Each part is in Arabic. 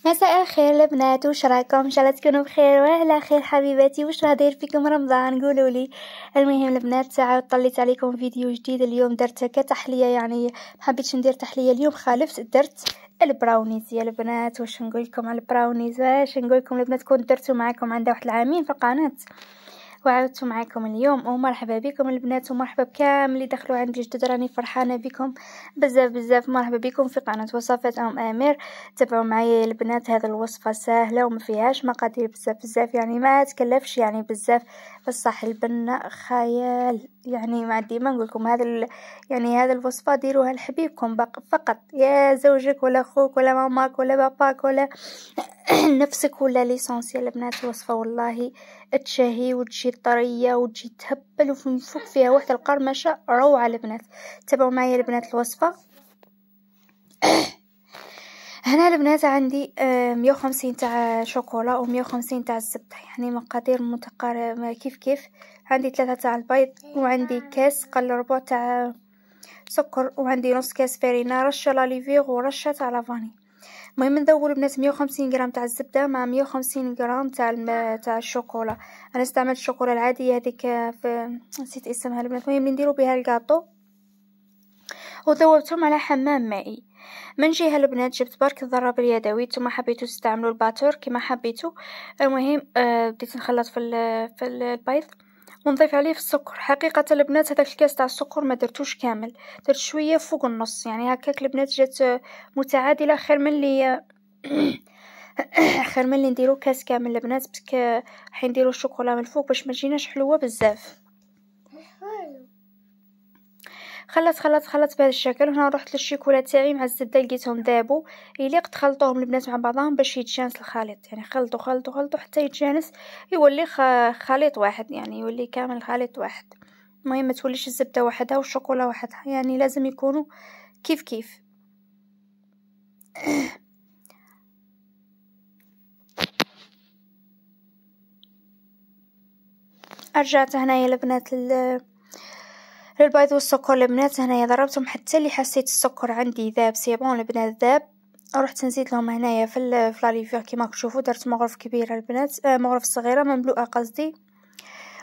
مساء الخير البنات، وش راكم؟ ان شاء الله تكونوا بخير وعلى خير. حبيباتي، وش راه داير فيكم رمضان؟ قولوا لي. المهم البنات، ساعه طليت عليكم فيديو جديد. اليوم درت كتحليه، يعني محبيتش ندير تحليه اليوم، خالفت درت البراونيز يا البنات. واش نقول لكم على البراونيز؟ واش نقول لكم البنات؟ كنت درتو معكم عندها واحد العامين في القناه، وعاودت معكم اليوم. ومرحبا بكم البنات، ومرحبا بكامل اللي دخلوا عندي جدد. راني فرحانه بكم بزاف بزاف. مرحبا بكم في قناه وصفات امير. تابعوا معايا يا البنات، هذه الوصفه سهله وما فيهاش مقادير بزاف بزاف، يعني ما تكلفش يعني بزاف، بصح البنه خيال. يعني ما ديما نقول لكم يعني هذا الوصفه ديروها لحبيبكم فقط، يا زوجك ولا اخوك ولا ماماك ولا باباك ولا نفسك ولا ليسونسيال. البنات وصفه والله تشهي وتجي طريه وتجي تهبل، وفي فوق فيها واحد القرمشه روعه البنات. تابعوا معايا البنات الوصفه. هنا البنات عندي 150 تاع شوكولا و150 تاع الزبده، يعني مقادير متقاربه كيف. عندي 3 تاع البيض، وعندي كاس قل ربع تاع سكر، وعندي نص كاس فرينه، رشه لاليفيغ ورشه تاع لافاني. المهم نذوب البنات 150 غرام تاع الزبده مع 150 غرام تاع الشوكولا. انا استعملت الشوكولا العاديه هذيك، نسيت اسمها البنات. المهم نديرو بها الكاطو، وذوبتهم على حمام مائي. من جهه البنات جبت برك الضرب اليدوي، نتوما حبيتو تستعملوا الباتور كما حبيتو. المهم بديت نخلط في البيض ونضيف عليه في السكر. حقيقه البنات هذاك الكاس تاع السكر ما درتوش كامل، درت شويه فوق النص، يعني هكاك البنات جات متعادله، خير من اللي خير من اللي نديرو كاس كامل البنات، باسكو حين نديرو الشوكولا من الفوق باش ما تجيناش حلوه بزاف. خلط بهذا الشكل. هنا رحت للشيكولا تاعي مع الزبده، لقيتهم ذابوا. يليق تخلطوهم البنات مع بعضهم باش يتجانس الخليط، يعني خلطوا حتى يتجانس، يولي خليط واحد، يعني يولي كامل خليط واحد. المهم ما توليش الزبده وحدها والشوكولا وحدها، يعني لازم يكونوا كيف. رجعت هنايا البنات للبيض والسكر البنات. هنايا ضربتهم حتى اللي حسيت السكر عندي ذاب، سي بون البنات ذاب. رحت نزيد لهم هنايا في لاليفير كيما راكم تشوفوا. درت مغرف كبيره البنات، مغرف صغيره مملوءه قصدي.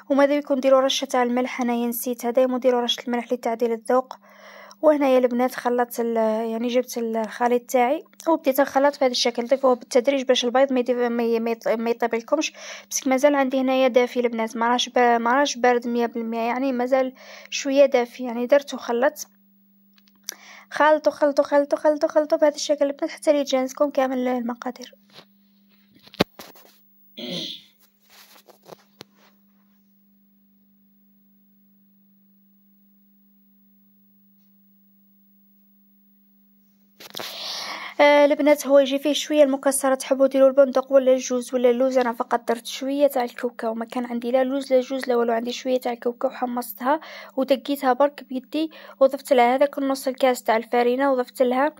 وماذا بكم ديروا رشه تاع الملح، هنايا نسيتها، دايما ديروا رشه الملح لتعديل الذوق. وهنايا البنات خلطت يعني جبت الخليط تاعي وبديت نخلط بهذا الشكل. ضيفوه بالتدريج باش البيض ما يطيب لكمش، بس مازال عندي هنايا دافي البنات، ما راش بارد 100%، يعني مازال شويه دافي. يعني درت وخلطت، خلطوا بهذا الشكل البنات حتى يتجانسكم كامل المقادير. البنات هو يجي فيه شويه المكسرات، تحبوا ديروا البندق ولا الجوز ولا اللوز. انا فقط درت شويه تاع الكاوكاو، ما كان عندي لا لوز لا جوز لا والو، عندي شويه تاع الكاوكاو حمصتها ودقيتها برك بيدي، وضفت لها هذاك النص الكاس تاع الفرينه، وضفت لها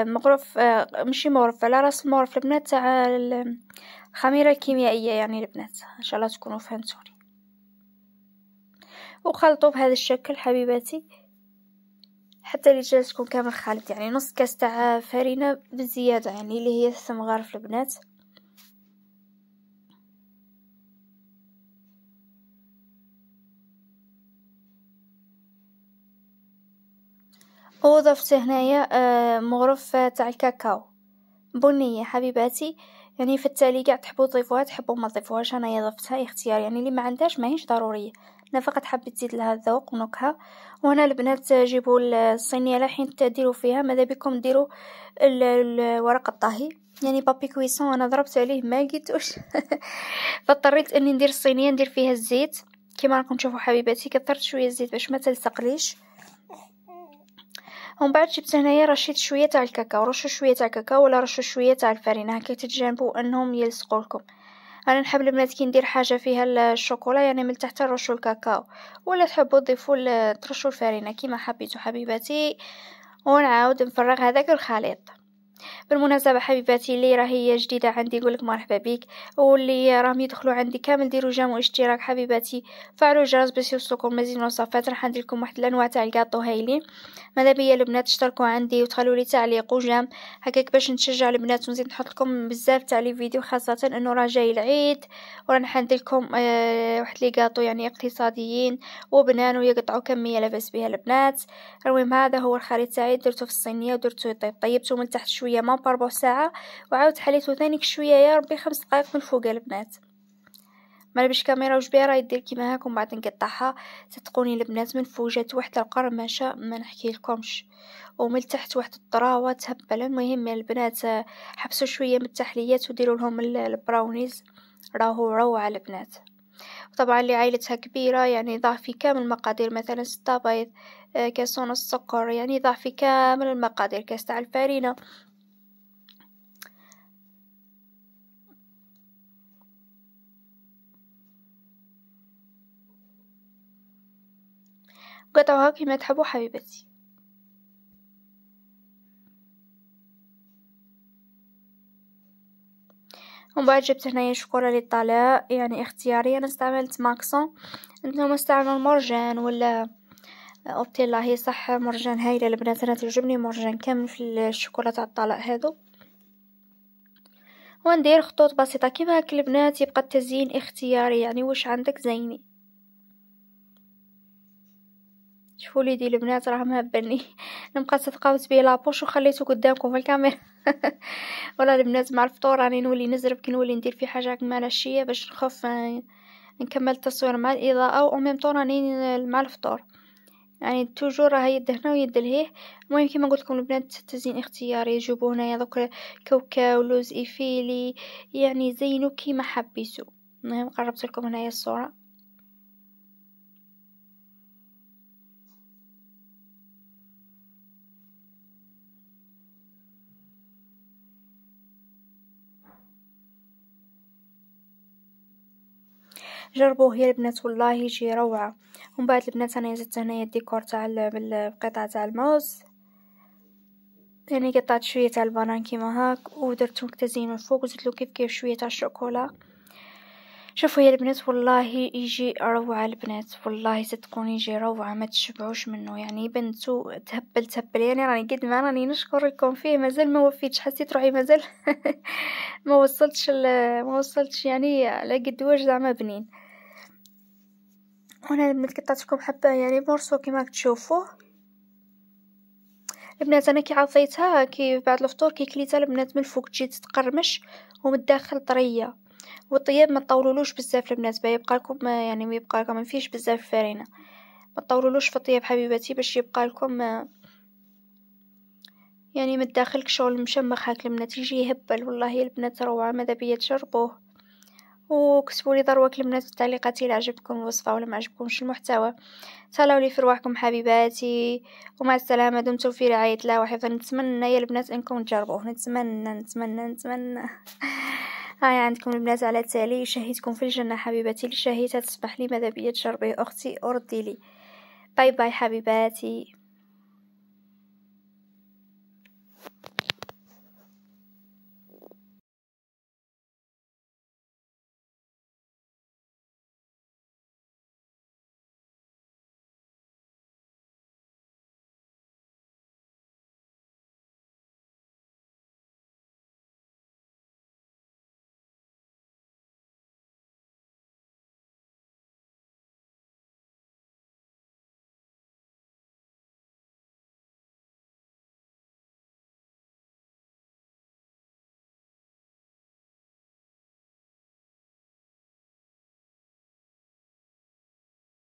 مغرف، ماشي مغرف، على راس المغرف البنات تاع الخميره الكيميائيه، يعني البنات ان شاء الله تكونوا فهمتوني. وخلطوا بهذا الشكل حبيباتي حتى اللي جالسكم كامل خالط، يعني نص كاس تاع فرينه بزياده، يعني اللي هي 3 مغارف البنات. وضفت هنايا مغرف تاع الكاكاو بنيه حبيباتي. يعني في التالي قاعد تحبوا تضيفوها تحبوا ما تضيفوهاش، انا ضفتها اختيار، يعني اللي ما عندهاش ماهيش ضروريه، انا فقط حبيت تزيد لها الذوق ونكهه. وهنا البنات جيبوا الصينيه لحين تديروا فيها، ماذا بكم ديروا ورق الطهي، يعني بابي كويسون. انا ضربت عليه ما لقيتوش فاضطريت اني ندير الصينيه ندير فيها الزيت. كما راكم تشوفوا حبيباتي كثرت شويه الزيت باش ما تلصقليش. ومن بعد جبت هنايا رشيت شويه تاع الكاكاو، رشوا شويه تاع الكاكاو ولا رشوا شويه تاع الفرينه، هكا تتجنبوا انهم يلصقوا لكم. انا نحب البنات كي ندير حاجه فيها الشوكولا، يعني من تحت نرشوا الكاكاو، ولا تحبوا تضيفوا ترشوا الفرينه كيما حبيتوا حبيباتي. ونعاود نفرغ هذاك الخليط. بالمناسبة حبيباتي اللي راهي جديدة عندي نقولك مرحبا بيك، واللي راهم يدخلوا عندي كامل ديروا جيم واشتراك حبيباتي، فعلوا الجرس باش يوصلكم مزيد من الوصفات. راح ندير لكم واحد الانواع تاع الكاطو هايلين. ماذا بيا البنات تشتركوا عندي وتخلوا لي تعليق وجيم هكاك باش نشجع البنات، ونزيد نحط لكم بزاف تاع لي فيديو، خاصة انه راه جاي العيد وراح ندير لكم واحد لي كاطو يعني اقتصاديين وبنان ويقطعوا كمية لاباس بها البنات. المهم هذا هو الخليط تاعي، درته في الصينية ودرته يطيب، طيبته من تحت شوية ما بربع ساعة، وعاود حليته ثانيك شوية يا ربي 5 دقائق من الفوق البنات. ما لبش كاميرا وجبيره يدير كيما هاك، ومن بعد نقطعها. صدقوني البنات من فوق جات واحد القرمشه ما نحكي لكمش، ومن تحت واحد الطراوه تهبل. المهم يا البنات حبسوا شويه من التحليات وديروا لهم البراونيز، راهو روعه البنات. طبعا اللي عائلتها كبيره يعني ضعفي كامل المقادير، مثلا 6 بيض، كاس ونص سكر، يعني ضعفي كامل المقادير، كاس تاع الفارينه. قطعوها كيما تحبوا حبيبتي. ومن بعد جبت هنايا شوكولا للطلاء يعني اختياري، انا استعملت ماكسون، انتم استعملوا مرجان ولا اوبتيلا، هي صح مرجان هايله البنات، انا تعجبني مرجان كامل في الشوكولا تاع الطلاء هذو. وندير خطوط بسيطه كيما هاك البنات، يبقى التزيين اختياري يعني واش عندك زيني. شوفوا لي دي البنات راه مهبلني نبقى صدقاوت بيه لابوش وخليته قدامكم في الكاميرا ولا البنات مع الفطور راني نولي نزرب كي نولي ندير في حاجه مالاشيه باش نخف نكمل التصوير مع الاضاءه او ميم طون راني مع الفطور، يعني توجور راهي يد هنا ويد لهيه. المهم كيما قلت لكم البنات تزيين اختياري، جيبوا هنايا دوك كاوكاو لوز ايفيلي، يعني زينوا كيما حبيتو. المهم قربت لكم هنايا الصوره. جربوه يا البنات والله يجي روعه. ومن بعد البنات انا زدت هنايا الديكور تاع بالقطعه تاع الموز، يعني قطعت شويه تاع البنان كيما هاك ودرتهم تزيين من فوق، وزدت له كيف شويه تاع الشوكولا. شوفوا يا البنات والله يجي روعه البنات، والله صدقوني يجي روعه ما تشبعوش منه، يعني بنتو تهبل يعني راني قد ما راني نشكر لكم فيه مازال ما وفيتش، حسيت روحي مازال ما وصلتش يعني لقد واش زعما بنين. وانا البنات قطعت لكم حبه يعني مرسو كيما تشوفوه البنات. انا كي عطيتها كي بعد الفطور كي كليتها البنات من الفوق تجي تقرمش ومن الداخل طريه، والطياب ما تطولولوش بزاف البنات يبقى لكم يعني ما يبقى لكم ما فيش بزاف فرينه، ما تطولولوش في الطياب حبيباتي باش يبقى لكم يعني من الداخل كشغل مشمخ هاك البنات يجي يهبل. والله البنات روعه ماذا بيا تجربوه، وكتبوا لي ضروري البنات في التعليقات اذا عجبكم الوصفه ولا ما عجبكمش المحتوى. تهلاو لي في رواحكم حبيباتي، ومع السلامه، دمتم في رعايه الله وحفظه. نتمنى يا البنات انكم تجربوه، نتمنى هاي عندكم البنات على التالي، شهيتكم في الجنه حبيباتي، اللي شهيتها تسمح لي ماذا بيا تجربيه اختي وردي لي. باي باي حبيباتي.